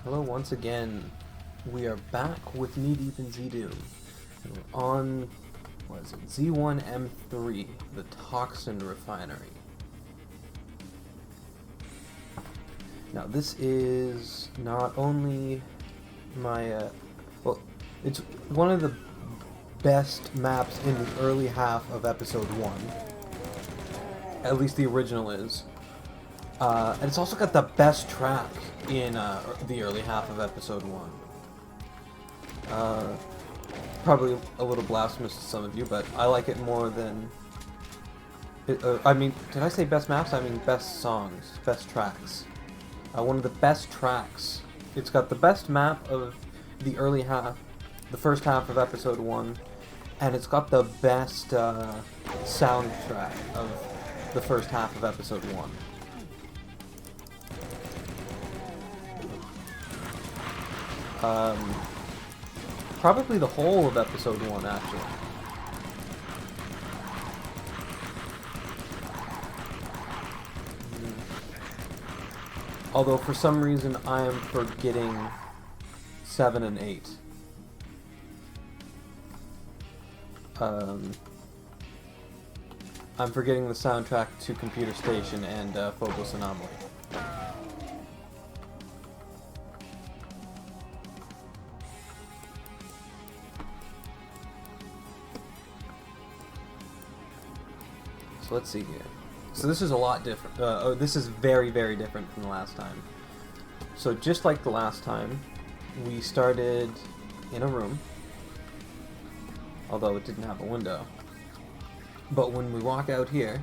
Hello once again. We are back with knee deep in ZDoom. And we're on, what is it, Z1M3, the Toxin Refinery. Now this is not only my, well, it's one of the best maps in the early half of episode 1. At least the original is. And it's also got the best track in the early half of episode 1. Probably a little blasphemous to some of you, but I like it more than... I mean, did I say best maps? I mean best songs, best tracks. One of the best tracks. It's got the best map of the early half, the first half of episode 1, and it's got the best soundtrack of the first half of episode 1. Probably the whole of episode 1, actually. Although for some reason I am forgetting 7 and 8. I'm forgetting the soundtrack to Computer Station and Phobos Anomaly. So let's see here. So this is a lot different. This is very, very different from the last time. So just like the last time, we started in a room, although it didn't have a window. But when we walk out here,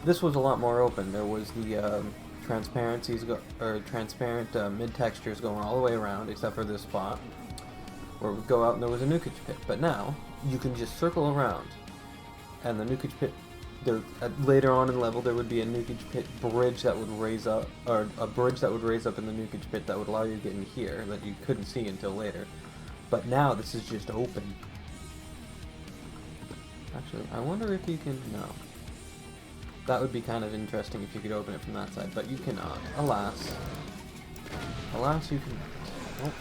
this was a lot more open. There was the transparent mid-textures going all the way around, except for this spot, where we go out and there was a nukage pit. But now, you can just circle around, and the nukage pit, later on in the level, there would be a nukage pit bridge that would raise up, or a bridge that would raise up in the nukage pit that would allow you to get in here, that you couldn't see until later. But now, this is just open. Actually, I wonder if you can... No. That would be kind of interesting if you could open it from that side, but you cannot. Alas. Alas, you can... Oh.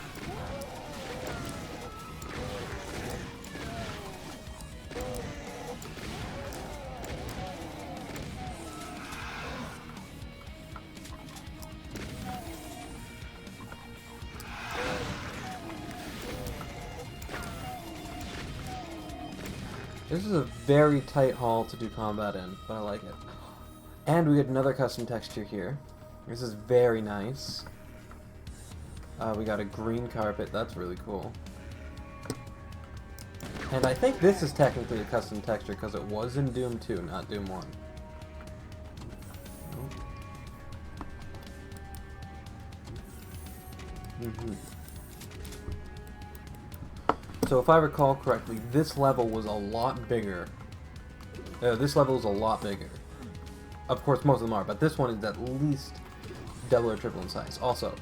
This is a very tight hall to do combat in, but I like it. And we get another custom texture here. This is very nice. We got a green carpet, that's really cool. And I think this is technically a custom texture because it was in Doom 2, not Doom 1. So if I recall correctly, this level was a lot bigger. This level is a lot bigger. Of course, most of them are, but this one is at least double or triple in size. Also,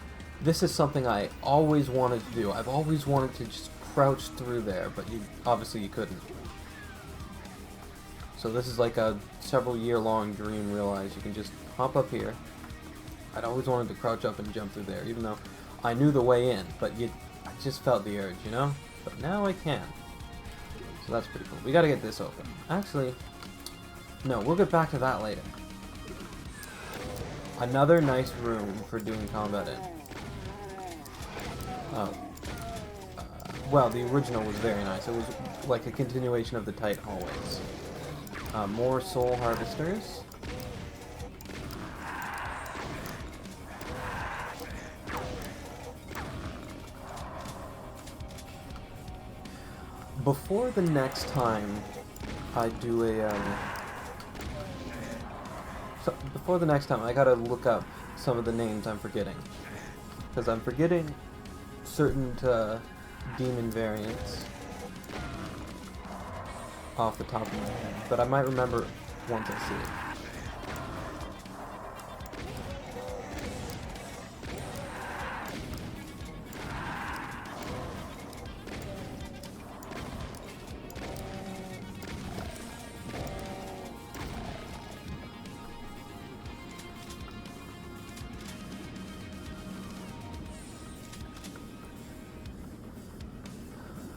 this is something I always wanted to do. I've always wanted to just crouch through there, but obviously you couldn't. So this is like a several year long dream, realize you can just hop up here. I'd always wanted to crouch up and jump through there, even though I knew the way in, but I just felt the urge, you know? But now I can. So that's pretty cool. We gotta get this open. Actually, no, we'll get back to that later. Another nice room for doing combat in. Oh. Well, the original was very nice. It was like a continuation of the tight hallways. More soul harvesters. Before the next time I do before the next time I gotta look up some of the names I'm forgetting. Because I'm forgetting certain demon variants off the top of my head. But I might remember once I see it.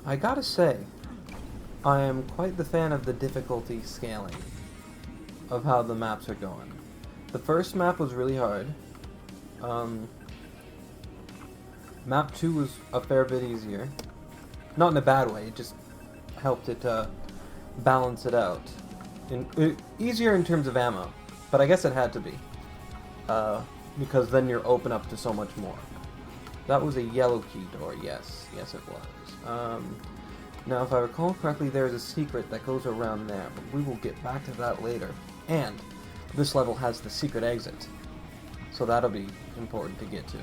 I gotta say, I am quite the fan of the difficulty scaling of how the maps are going. The first map was really hard. Map 2 was a fair bit easier. Not in a bad way, it just helped it balance it out. Easier in terms of ammo, but I guess it had to be. Because then you're open up to so much more. That was a yellow key door, yes. Yes it was. Now if I recall correctly, there's a secret that goes around there, but we will get back to that later. And this level has the secret exit, so that'll be important to get to.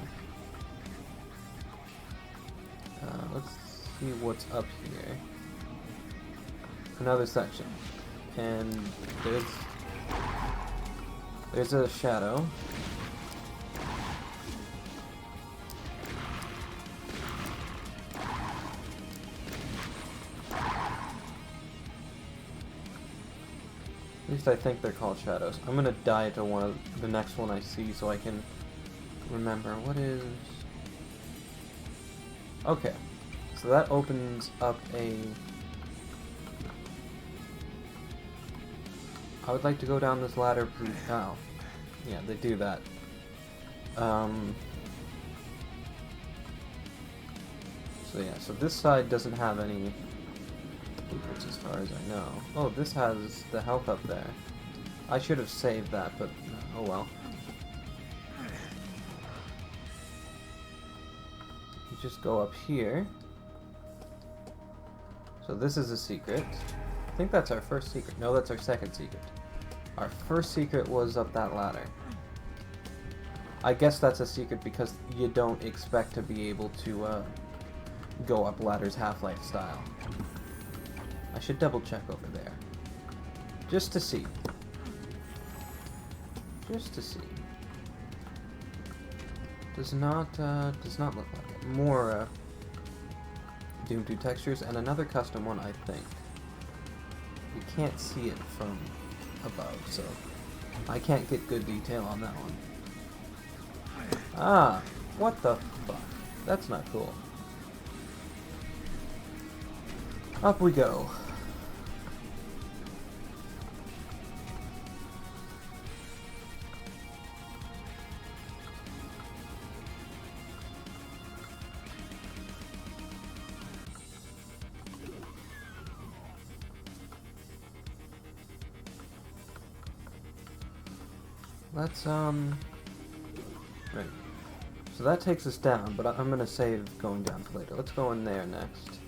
Let's see what's up here. Another section. And there's a shadow. At least I think they're called shadows. I'm gonna die to the next one I see so I can remember. What is... Okay. So that opens up a... I would like to go down this ladder, please. Oh. Yeah, they do that. So yeah, so this side doesn't have any secrets as far as I know. Oh, this has the health up there. I should have saved that, but oh well. You just go up here. So this is a secret. I think that's our first secret. No, that's our second secret. Our first secret was up that ladder. I guess that's a secret because you don't expect to be able to go up ladders Half-Life style. I should double check over there. Just to see. Just to see. Does not look like it. More Doom 2 textures and another custom one, I think. You can't see it from above, so I can't get good detail on that one. Ah, what the fuck? That's not cool. Up we go. Let's, right. So that takes us down, but I'm gonna save going down for later. Let's go in there next.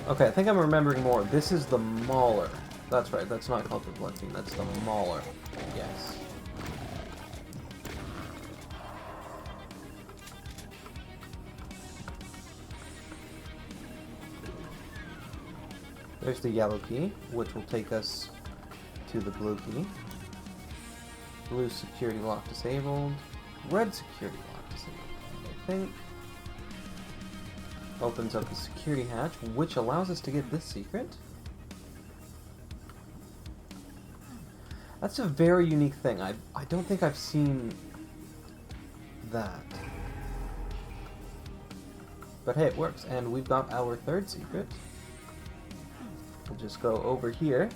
Okay, I think I'm remembering more. This is the Mauler. That's right, that's not called the Blood Fiend, that's the Mauler. Yes. There's the yellow key, which will take us to the blue key. Blue security lock disabled. Red security lock disabled, I think. Opens up the security hatch, which allows us to get this secret. That's a very unique thing. I don't think I've seen that. But hey, it works. And we've got our third secret. We'll just go over here.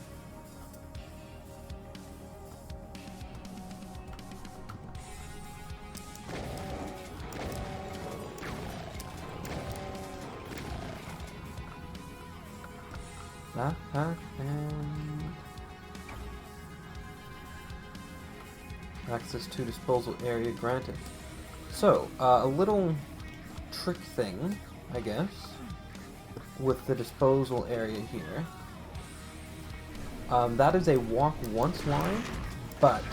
Backpack and access to disposal area granted. So, a little trick thing, I guess, with the disposal area here. That is a walk once line, but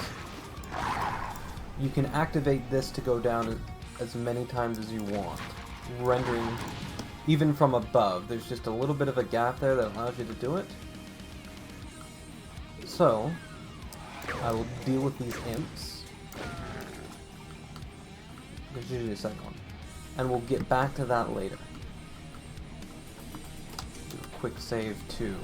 you can activate this to go down as many times as you want, rendering... Even from above, there's just a little bit of a gap there that allows you to do it. So, I will deal with these imps. There's usually a second one. And we'll get back to that later. Do a quick save too.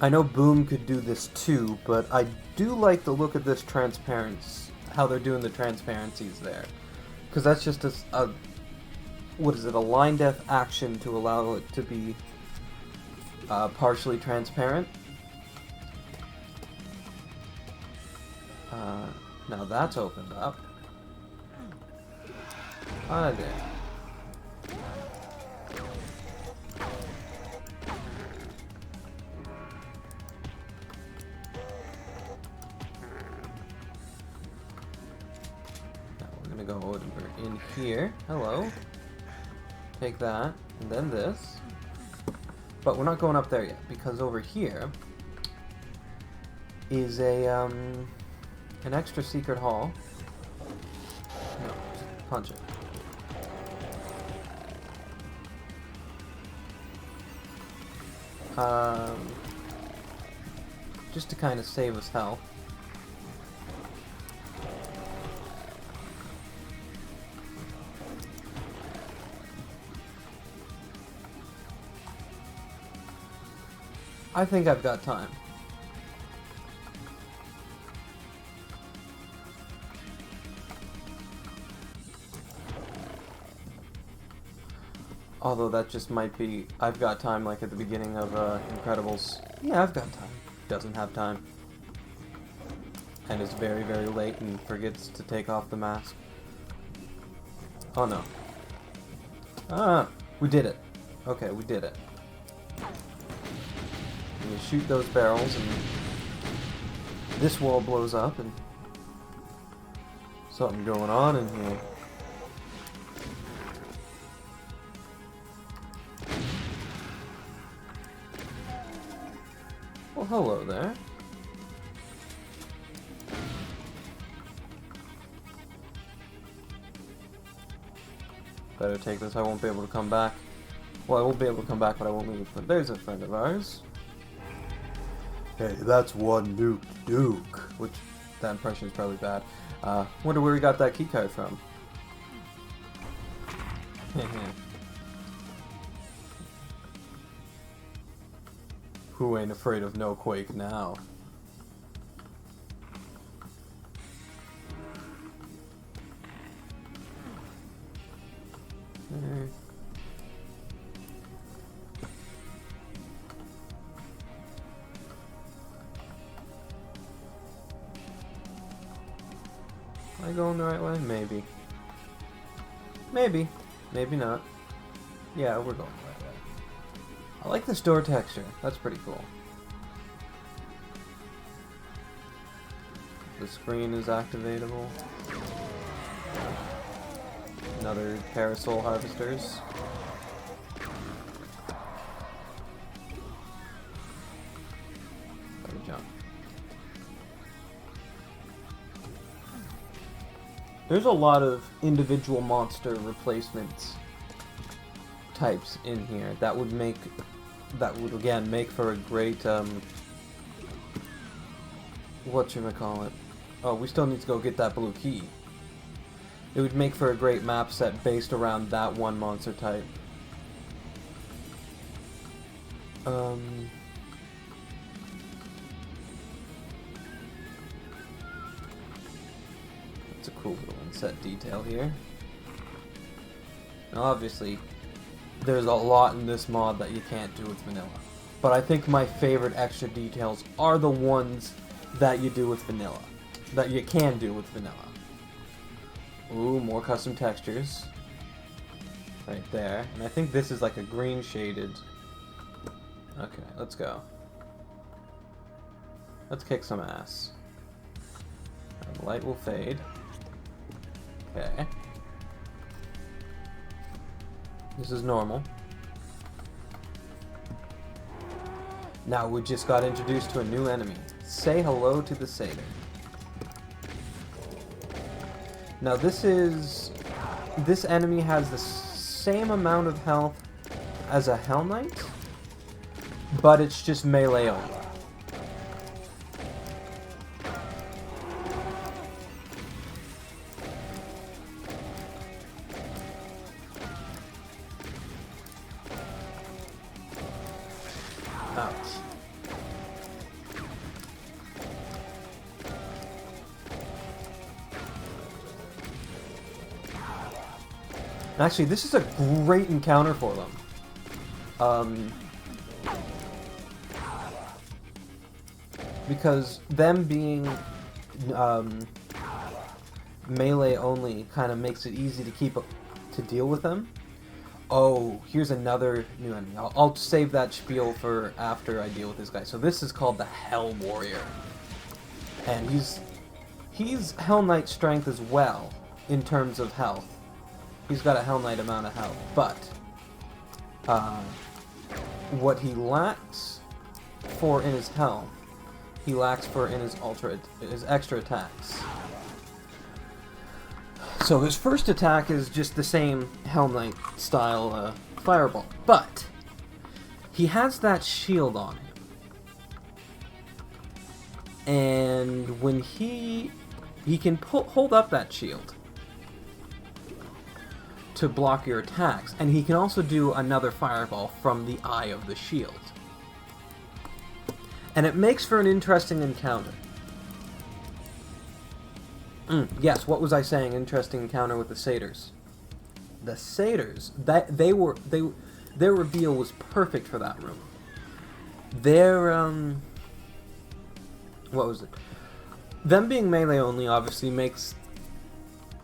I know Boom could do this too, but I do like the look of this transparency, how they're doing the transparencies there. Because that's just a what is it, a line depth action to allow it to be partially transparent. Now that's opened up. Ah, there. Go over in here. Hello. Take that, and then this. But we're not going up there yet, because over here is a an extra secret hall. No, just punch it. Just to kind of save us health. I think I've got time. Although that just might be, I've got time like at the beginning of Incredibles. Yeah, I've got time. Doesn't have time. And is very, very late and forgets to take off the mask. Oh no. Ah, we did it. Okay, we did it. You shoot those barrels and this wall blows up and something going on in here. Well, hello there. Better take this, I won't be able to come back. Well, I won't be able to come back, but I won't leave. But there's a friend of ours. Hey, that's one Duke. Which, that impression is probably bad. Wonder where he got that keycard from. Who ain't afraid of no quake now? Am I going the right way? Maybe. Maybe. Maybe not. Yeah, we're going the right way. I like this door texture. That's pretty cool. The screen is activatable. Another pair of soul harvesters. Let me jump. There's a lot of individual monster replacements types in here that would again make for a great whatchamacallit. Oh, we still need to go get that blue key. It would make for a great map set based around that one monster type. It's a cool little inset detail here. Now obviously, there's a lot in this mod that you can't do with vanilla. But I think my favorite extra details are the ones that you do with vanilla. That you can do with vanilla. Ooh, more custom textures. Right there. And I think this is like a green shaded. Okay, let's go. Let's kick some ass. And the light will fade. Okay. This is normal. Now we just got introduced to a new enemy. Say hello to the Satyr. Now this enemy has the same amount of health as a Hell Knight, but it's just melee only. Ouch. Actually, this is a great encounter for them. Because them being melee only kind of makes it easy to deal with them. Oh, here's another new enemy. I'll save that spiel for after I deal with this guy. So this is called the Hell Warrior, and he's Hell Knight strength as well in terms of health. He's got a Hell Knight amount of health, but what he lacks for in his health, he lacks for in his extra attacks. So his first attack is just the same Hell Knight style fireball, but he has that shield on him, and when he can hold up that shield to block your attacks, and he can also do another fireball from the eye of the shield. And it makes for an interesting encounter. Yes, what was I saying? Interesting encounter with the satyrs. The satyrs, their reveal was perfect for that room. Their what was it? Them being melee only obviously makes,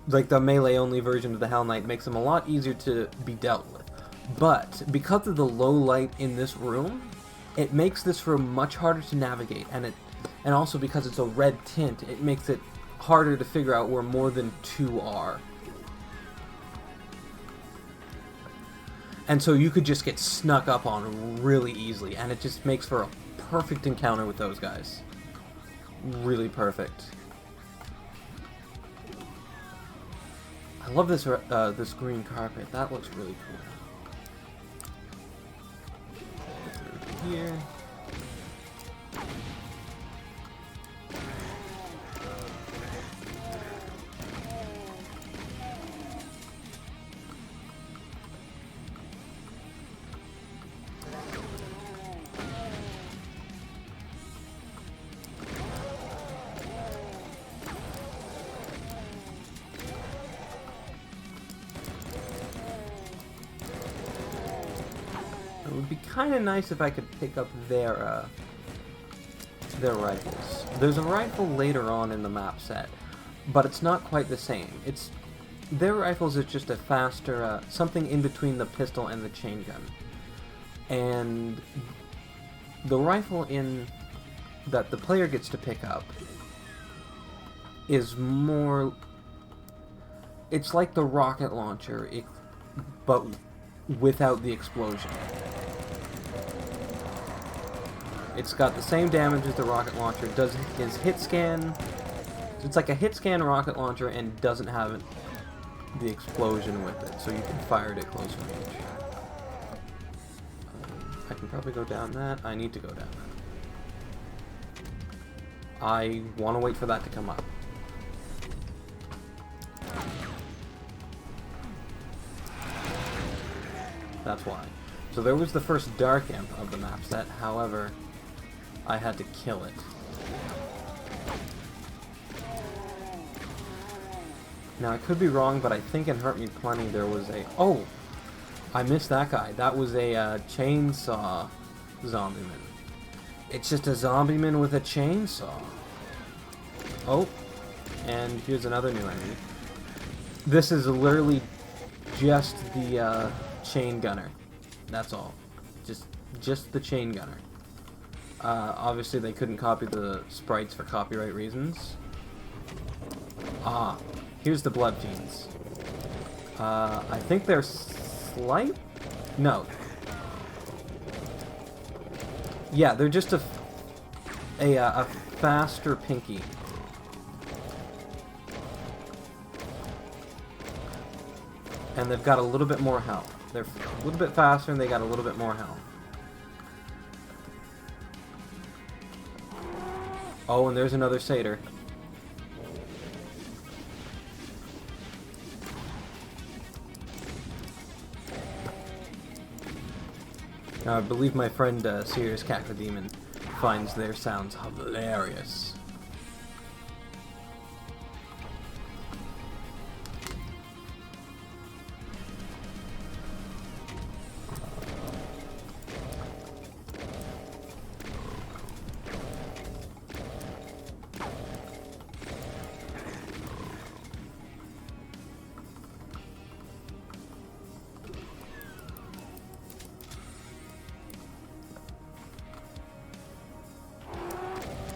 like, the melee only version of the Hell Knight makes them a lot easier to be dealt with. But because of the low light in this room, it makes this room much harder to navigate, and also because it's a red tint, it makes it harder to figure out where more than two are. And so you could just get snuck up on really easily, and it just makes for a perfect encounter with those guys. Really perfect. I love this this green carpet. That looks really cool. Through here. It would be kind of nice if I could pick up their rifles. There's a rifle later on in the map set, but it's not quite the same. Their rifles is just a faster, something in between the pistol and the chain gun. And the rifle that the player gets to pick up is more... It's like the rocket launcher, but without the explosion. It's got the same damage as the rocket launcher. It does his hit scan. It's like a hit scan rocket launcher and doesn't have the explosion with it, so you can fire it at close range. I can probably go down that. I need to go down that. I want to wait for that to come up. That's why. So there was the first Dark Imp of the map set, however, I had to kill it. Now, I could be wrong, but I think in Hurt Me Plenty there was a... Oh! I missed that guy. That was a chainsaw zombie-man. It's just a zombie-man with a chainsaw. Oh, and here's another new enemy. This is literally just the chain gunner. That's all. Just the chain gunner. Obviously they couldn't copy the sprites for copyright reasons. Ah, here's the Blood Fiends. I think they're slight? No. Yeah, they're just a faster pinky. And they've got a little bit more health. They're a little bit faster and they got a little bit more health. Oh, and there's another satyr. Now, I believe my friend Sirius Cacodemon finds their sounds hilarious.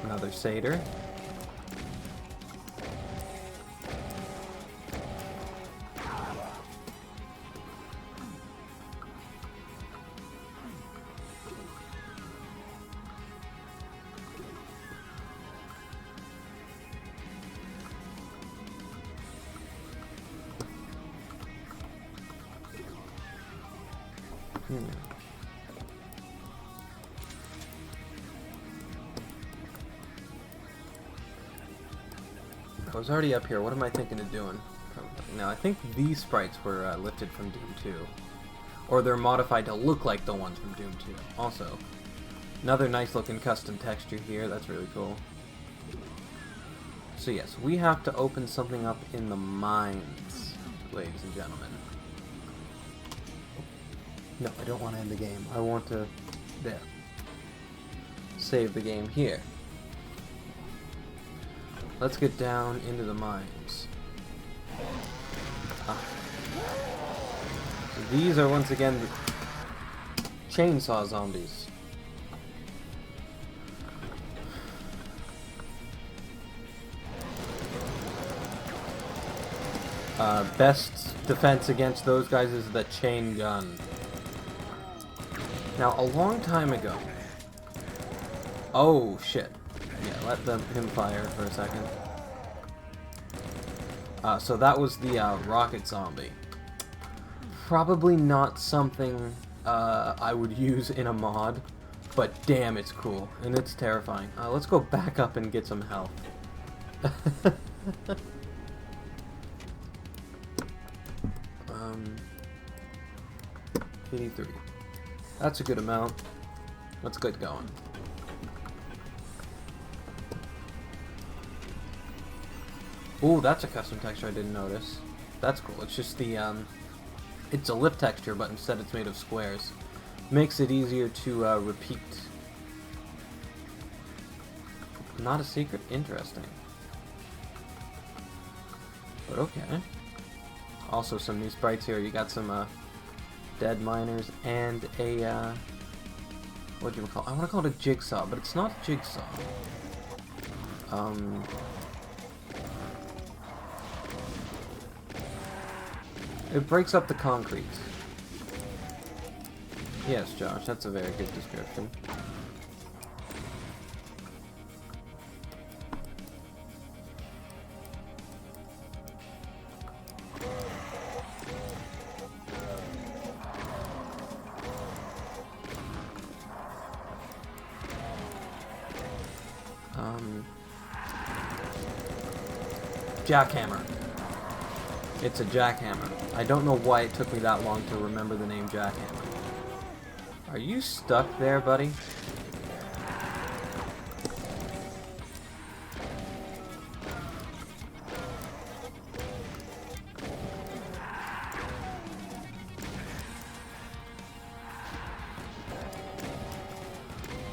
Another satyr. I was already up here. What am I thinking of doing? Now, I think these sprites were lifted from Doom 2. Or they're modified to look like the ones from Doom 2. Also, another nice looking custom texture here. That's really cool. So yes, we have to open something up in the mines, ladies and gentlemen. No, I don't want to end the game. I want to... there. Save the game here. Let's get down into the mines. Ah. So these are once again the chainsaw zombies. Best defense against those guys is the chain gun. Now, a long time ago... Oh, shit. Yeah, let him fire for a second. So that was the rocket zombie. Probably not something I would use in a mod, but damn, it's cool, and it's terrifying. Let's go back up and get some health. 83. That's a good amount. Let's get going. Ooh, that's a custom texture I didn't notice. That's cool. It's just the, it's a lip texture, but instead it's made of squares. Makes it easier to, repeat. Not a secret? Interesting. But okay. Also some new sprites here. You got some, dead miners and a, what do you call it? I want to call it a jigsaw, but it's not a jigsaw. It breaks up the concrete. Yes, Josh, that's a very good description. Jackhammer. It's a jackhammer. I don't know why it took me that long to remember the name jackhammer. Are you stuck there, buddy?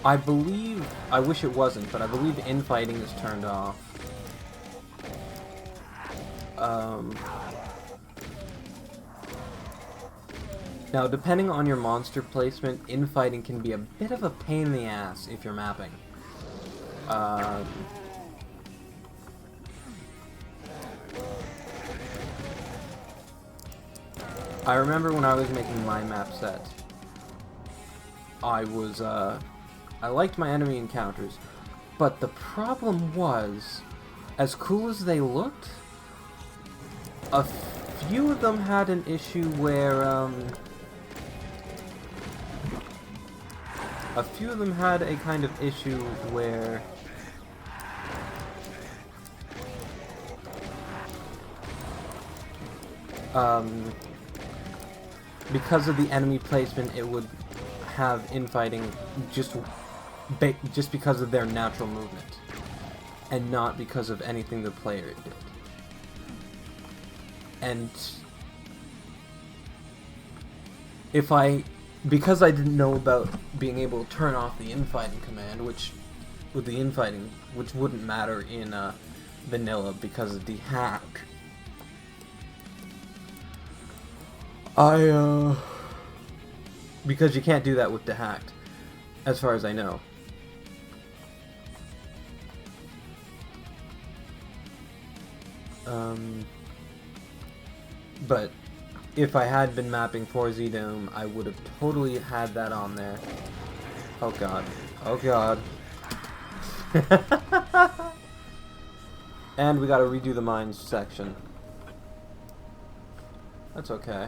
I believe, I wish it wasn't, but I believe infighting is turned off. Now, depending on your monster placement, infighting can be a bit of a pain in the ass if you're mapping. I remember when I was making my map set, I liked my enemy encounters, but the problem was, as cool as they looked, a few of them had an issue where, a few of them had a kind of issue where because of the enemy placement, it would have infighting just because of their natural movement, and not because of anything the player did. And because I didn't know about being able to turn off the infighting command, which wouldn't matter in vanilla because of the hack, because you can't do that with the hacked, as far as I know. But if I had been mapping for ZDoom, I would have totally had that on there. Oh god. Oh god. And we gotta redo the mines section. That's okay.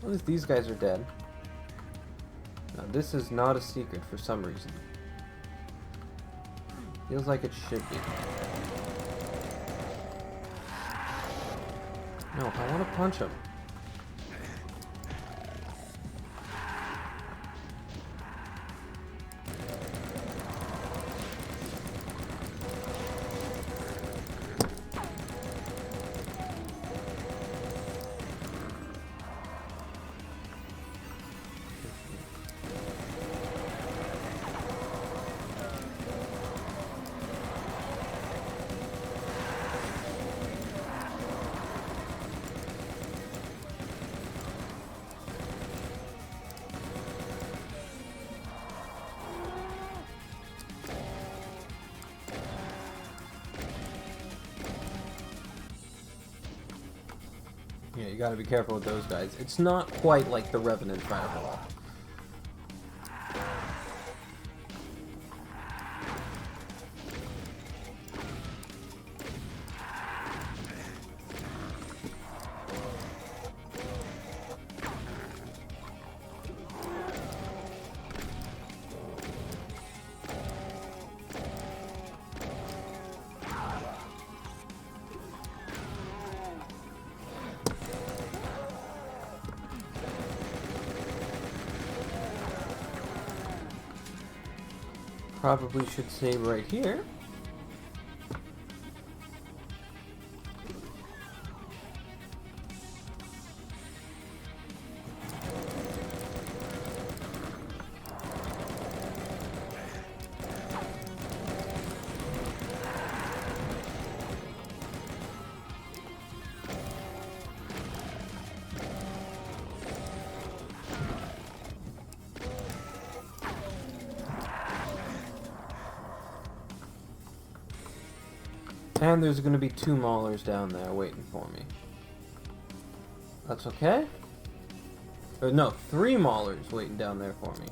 At least these guys are dead. Now this is not a secret for some reason. Feels like it should be. No, I want to punch him. Yeah, you gotta be careful with those guys. It's not quite like the Revenant Fireball. Probably should save right here. And there's going to be 2 maulers down there waiting for me. That's okay? Or no, 3 maulers waiting down there for me.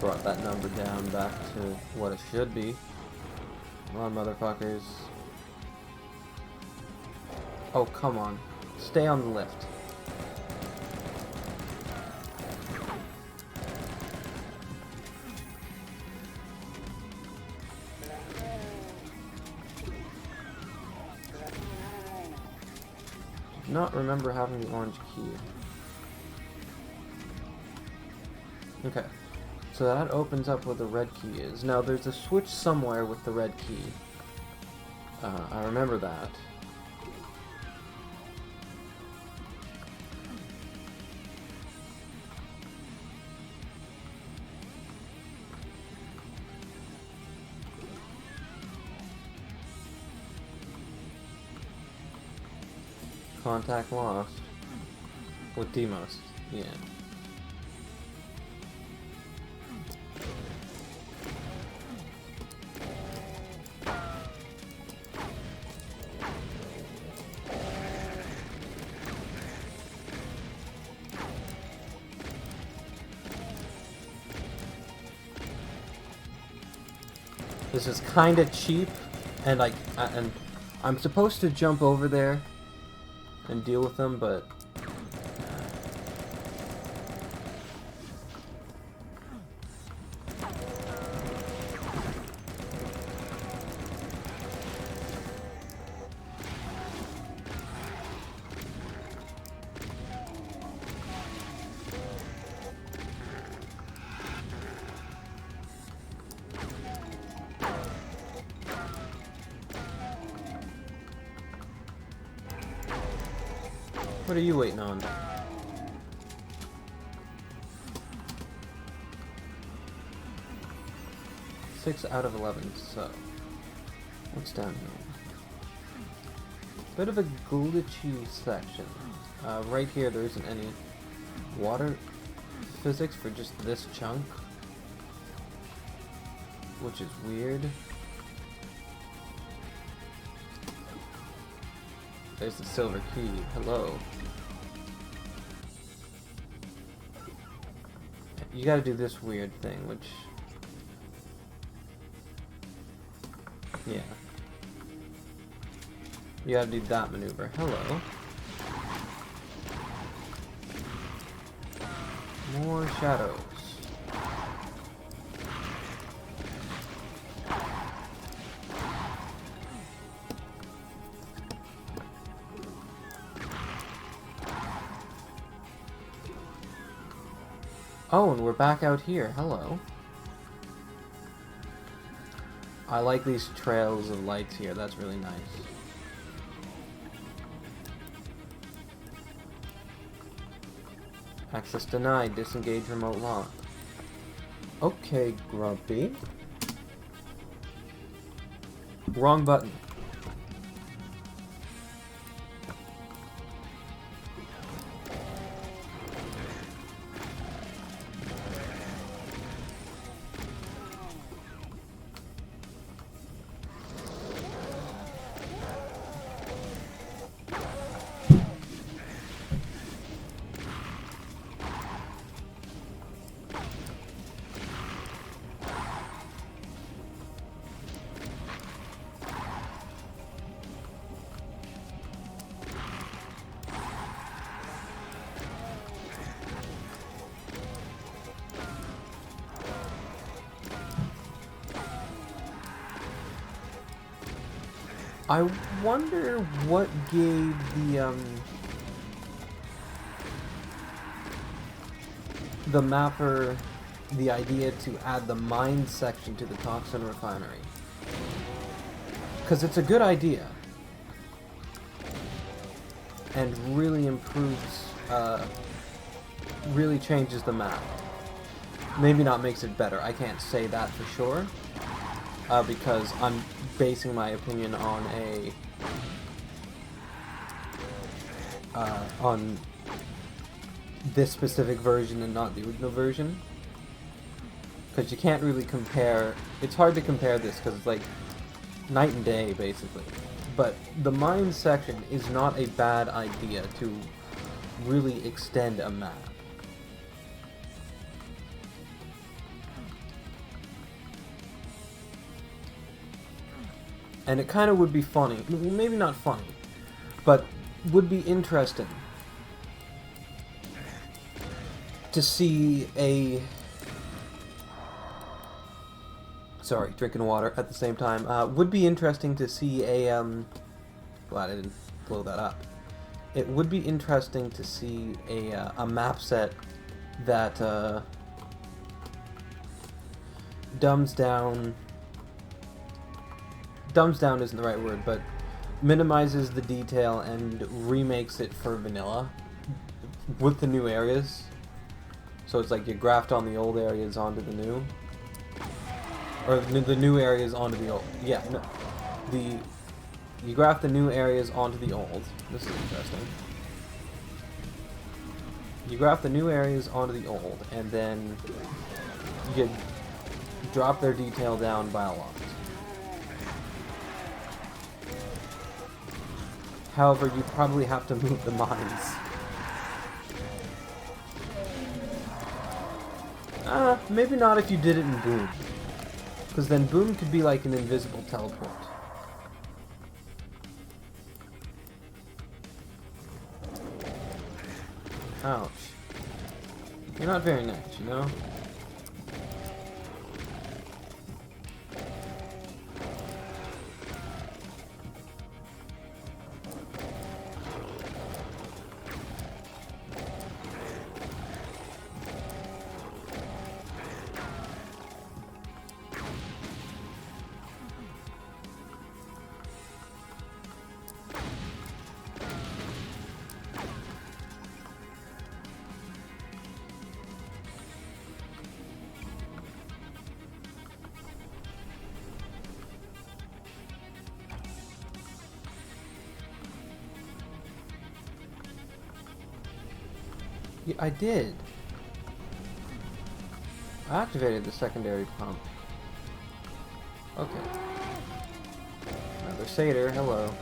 Brought that number down back to what it should be. Come on, motherfuckers. Oh, come on. Stay on the lift. Not remember having the orange key. Okay, so that opens up where the red key is. Now there's a switch somewhere with the red key. I remember that. Contact lost. With Demos. Yeah. This is kind of cheap, and I'm supposed to jump over there and deal with them, but What are you waiting on? Six out of 11, so what's down here? Bit of a glitchy section. Right here there isn't any water physics for just this chunk, which is weird. There's the silver key. Hello. You gotta do this weird thing, which... yeah. You gotta do that maneuver. Hello. More shadows. Oh, and we're back out here. Hello. I like these trails of lights here. That's really nice. Access denied. Disengage remote lock. Okay, Grumpy. Wrong button. I wonder what gave the mapper the idea to add the mine section to the Toxin Refinery. Because it's a good idea. And really improves, really changes the map. Maybe not makes it better, I can't say that for sure. Because I'm basing my opinion on on this specific version and not the original version. Because you can't really compare, it's hard to compare this because it's like night and day basically. But the mine section is not a bad idea to really extend a map. And it kind of would be funny, maybe not funny, but would be interesting to see a... Sorry, drinking water at the same time. Would be interesting to see a... Glad I didn't blow that up. It would be interesting to see a map set that dumbs down isn't the right word, but minimizes the detail and remakes it for vanilla with the new areas. So it's like you graft on the old areas onto the new, or the new areas onto the old. Yeah, no, you graft the new areas onto the old. This is interesting. You graft the new areas onto the old, and then you drop their detail down by a lot. However, you probably have to move the mines. Maybe not if you did it in Boom. Because then Boom could be like an invisible teleport. Ouch. You're not very nice, you know? I did. I activated the secondary pump. Okay. Another satyr, hello.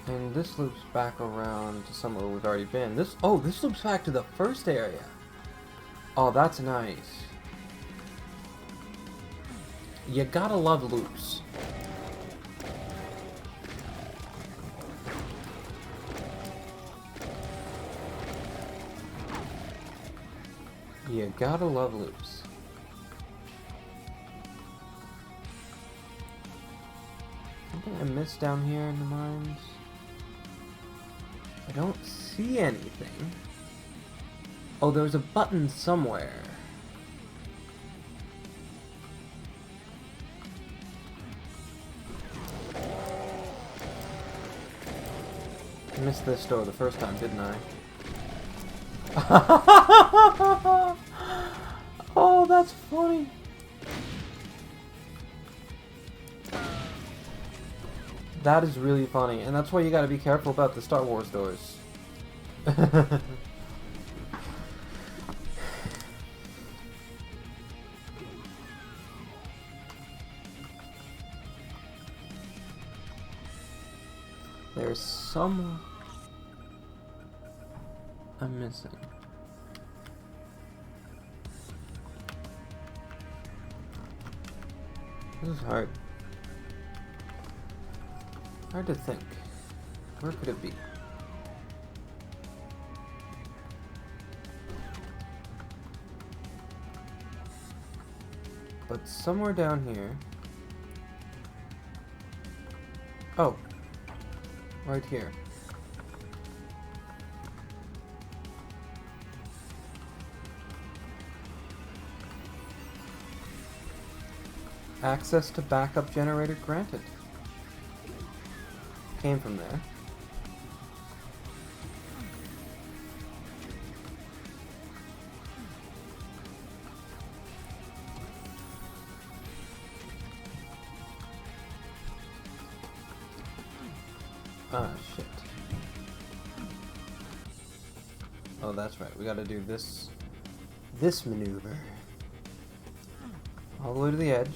And this loops back around to somewhere we've already been. This loops back to the first area. Oh, that's nice. You gotta love loops. You gotta love loops. Something I missed down here in the mines? I don't see anything. Oh, there's a button somewhere. I missed this door the first time, didn't I? Oh, that's funny. That is really funny, and that's why you gotta be careful about the Star Wars doors. There's some I'm missing. This is hard. Hard to think. Where could it be? But somewhere down here. Oh. Right here. Access to backup generator granted. Came from there. Ah, shit. Oh, that's right. We gotta do this maneuver. All the way to the edge.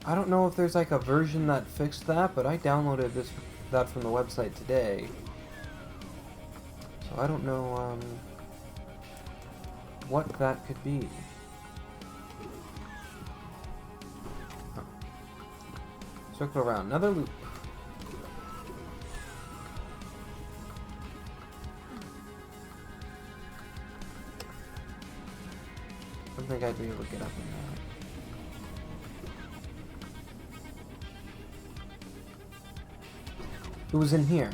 I don't know if there's like a version that fixed that, but I downloaded that from the website today. So I don't know what that could be. Oh. Circle around, another loop. I don't think I'd be able to get up in that. It was in here.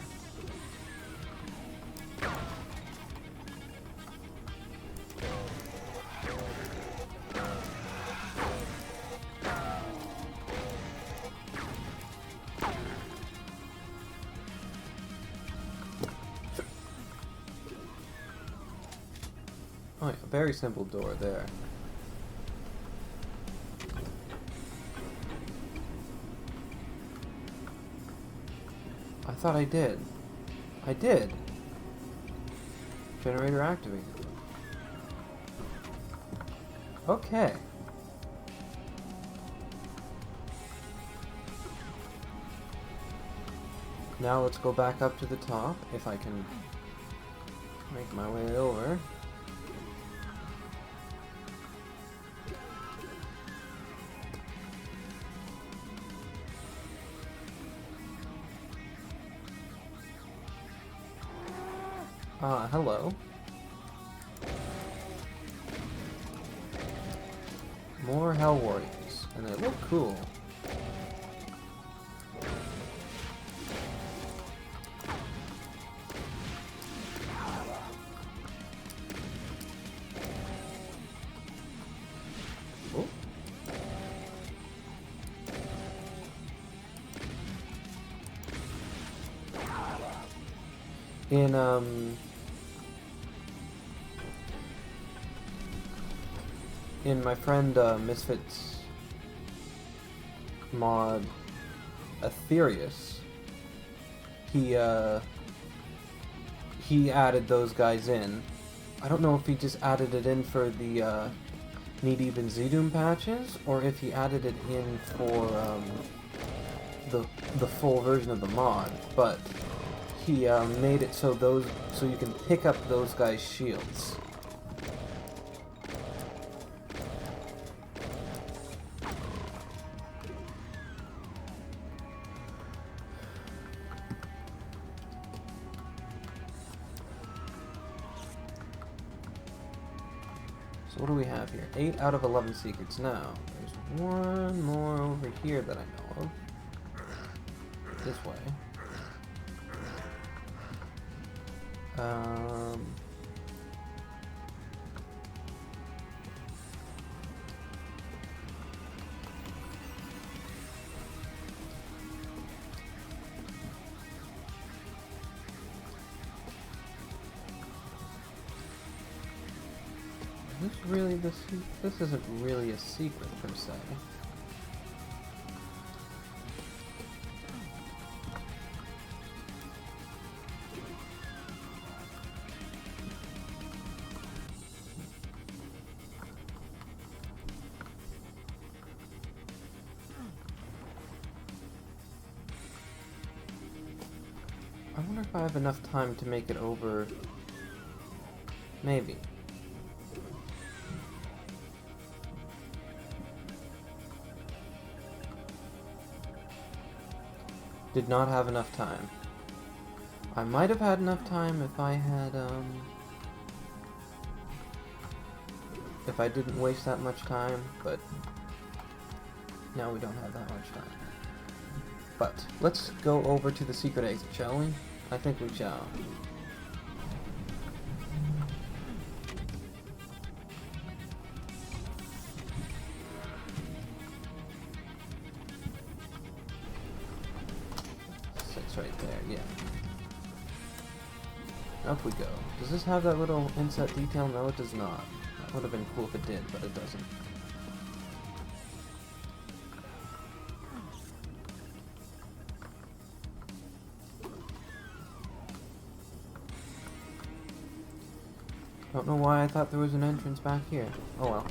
Oh yeah, very simple door there. I thought I did. I did. Generator activated. Okay. Now let's go back up to the top, if I can make my way over. Hello. More Hell Warriors, and they look cool. in my friend Misfits mod Aetherius, he added those guys in. I don't know if he just added it in for the Need Even ZDoom patches, or if he added it in for the full version of the mod, but he made it so you can pick up those guys' shields. So what do we have here? 8 out of 11 secrets. Now, there's one more over here that I know of. This way. This isn't really a secret per se. I wonder if I have enough time to make it over. Maybe. Did not have enough time. I might have had enough time if I had, if I didn't waste that much time, but now we don't have that much time. But let's go over to the secret exit, shall we? I think we shall. Right there, yeah. Up we go. Does this have that little inset detail? No, it does not. That would have been cool if it did, but it doesn't. Don't know why I thought there was an entrance back here. Oh well.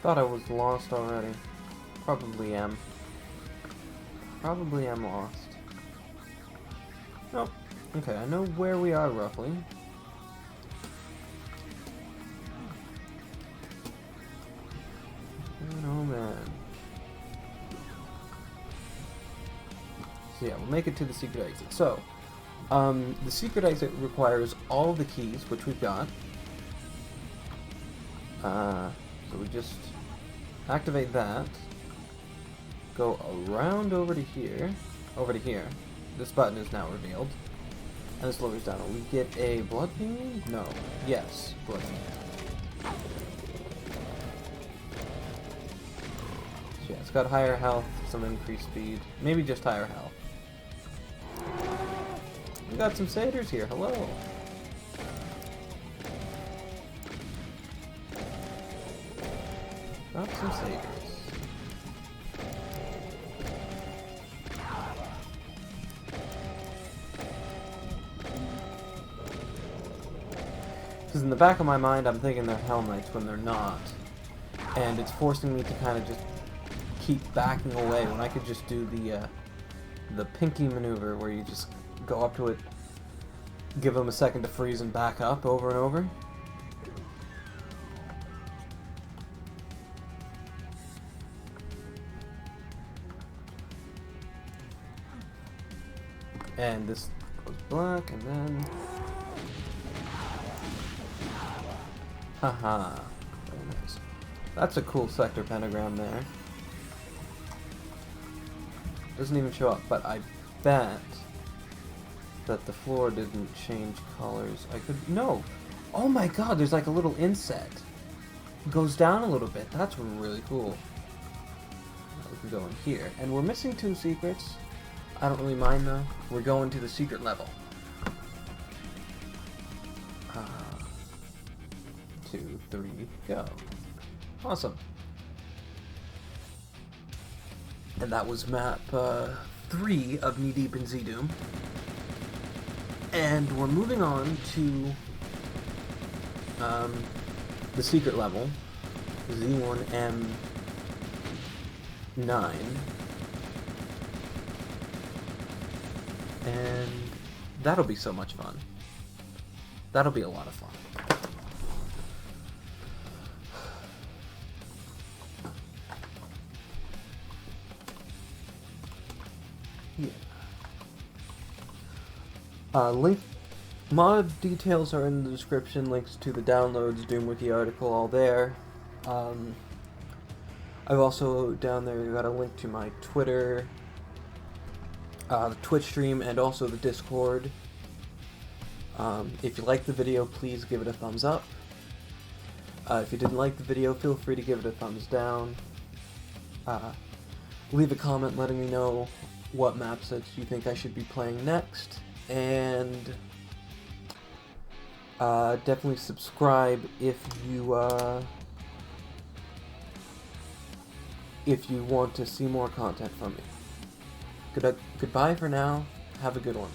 Thought I was lost already. Probably am. Probably am lost. Oh, okay, I know where we are roughly. Oh man. So yeah, we'll make it to the secret exit. So, the secret exit requires all the keys, which we've got. So we just activate that, go around over to here, This button is now revealed, and this lowers down. We get a blood beam? No. Yes, blood beam. So yeah, it's got higher health, some increased speed, maybe just higher health. We got some satyrs here. Hello. Got some satyrs. Because in the back of my mind, I'm thinking they're Hell Knights when they're not. And it's forcing me to kind of just keep backing away when I could just do the pinky maneuver where you just go up to it, give them a second to freeze and back up over and over. And this goes black, and then... Haha. Very nice. That's a cool sector pentagram there. Doesn't even show up, but I bet that the floor didn't change colors. I could... No! Oh my god, there's like a little inset. It goes down a little bit. That's really cool. Now we can go in here. And we're missing 2 secrets. I don't really mind though. We're going to the secret level. 2, 3, go. Awesome. And that was map 3 of Knee Deep in ZDoom. And we're moving on to the secret level, Z1M3. And that'll be so much fun. That'll be a lot of fun. Yeah. Mod details are in the description, links to the downloads, Doom Wiki article, all there. I've also, down there, got a link to my Twitter, the Twitch stream, and also the Discord. If you liked the video, please give it a thumbs up. If you didn't like the video, feel free to give it a thumbs down. Leave a comment letting me know what map sets you think I should be playing next, and definitely subscribe if you want to see more content from me. Goodbye for now. Have a good one.